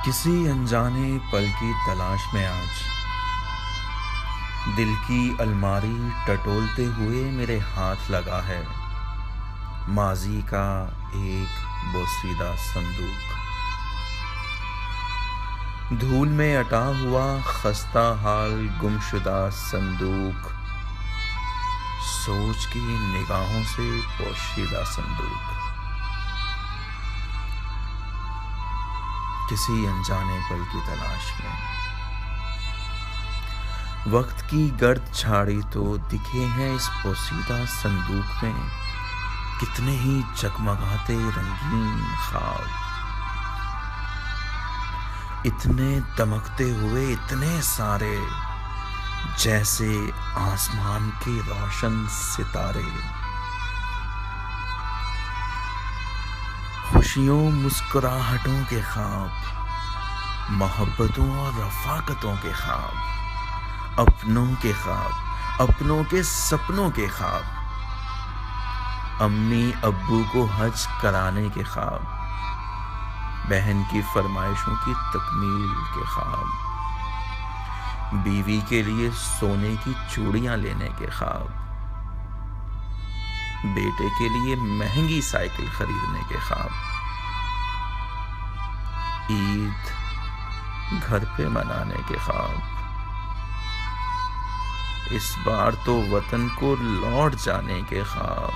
کسی انجانے پل کی تلاش میں آج دل کی الماری ٹٹولتے ہوئے میرے ہاتھ لگا ہے ماضی کا ایک بوسیدہ صندوق، دھول میں اٹا ہوا خستہ حال گمشدہ صندوق، سوچ کی نگاہوں سے پوشیدہ صندوق، کسی انجانے پل کی تلاش میں وقت کی گرد جھاڑی تو دکھے ہیں اس پوشیدہ صندوق میں کتنے ہی جگمگاتے رنگین خواب، اتنے دمکتے ہوئے اتنے سارے جیسے آسمان کے روشن ستارے، خوشیوں مسکراہٹوں کے خواب، محبتوں اور رفاقتوں کے خواب، اپنوں کے خواب، اپنوں کے سپنوں کے خواب، امی ابو کو حج کرانے کے خواب، بہن کی فرمائشوں کی تکمیل کے خواب، بیوی کے لیے سونے کی چوڑیاں لینے کے خواب، بیٹے کے لیے مہنگی سائیکل خریدنے کے خواب، عید گھر پہ منانے کے خواب، اس بار تو وطن کو لوٹ جانے کے خواب،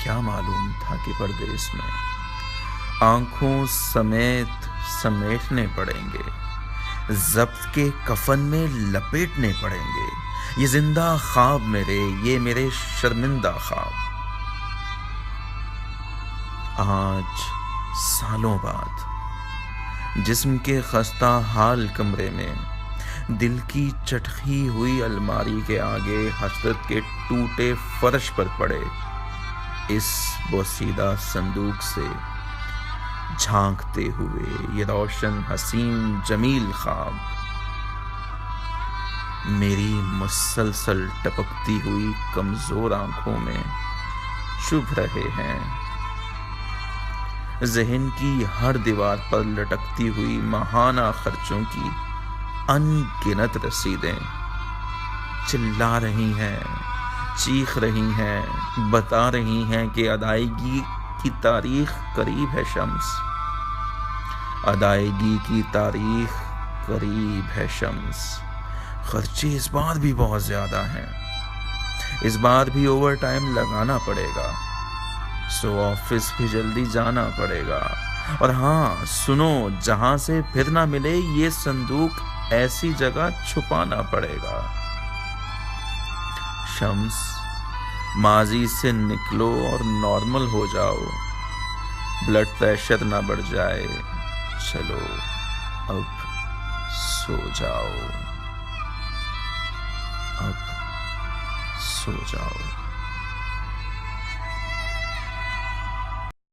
کیا معلوم تھا کہ پردیس میں آنکھوں سمیت سمیٹنے پڑیں گے، ضبط کے کفن میں لپیٹنے پڑیں گے، یہ زندہ خواب میرے، یہ میرے شرمندہ خواب، آج سالوں بعد جسم کے خستہ حال کمرے میں دل کی چٹکی ہوئی الماری کے آگے حسرت کے ٹوٹے فرش پر پڑے اس بوسیدہ صندوق سے جھانکتے ہوئے یہ روشن حسین جمیل خواب میری مسلسل ٹپکتی ہوئی کمزور آنکھوں میں چبھ رہے ہیں، ذہن کی ہر دیوار پر لٹکتی ہوئی ماہانہ خرچوں کی ان گنت رسیدیں چلا رہی ہیں، چیخ رہی ہیں، بتا رہی ہیں کہ ادائیگی کی تاریخ قریب ہے شمس، ادائیگی کی تاریخ قریب ہے شمس، خرچے اس بار بھی بہت زیادہ ہیں، اس بار بھی اوور ٹائم لگانا پڑے گا، سو آفس بھی جلدی جانا پڑے گا، اور ہاں سنو، جہاں سے پھر نہ ملے یہ صندوق ایسی جگہ چھپانا پڑے گا، شمس ماضی سے نکلو اور نارمل ہو جاؤ، بلڈ پریشر نہ بڑھ جائے، چلو اب سو جاؤ، اب سو جاؤ۔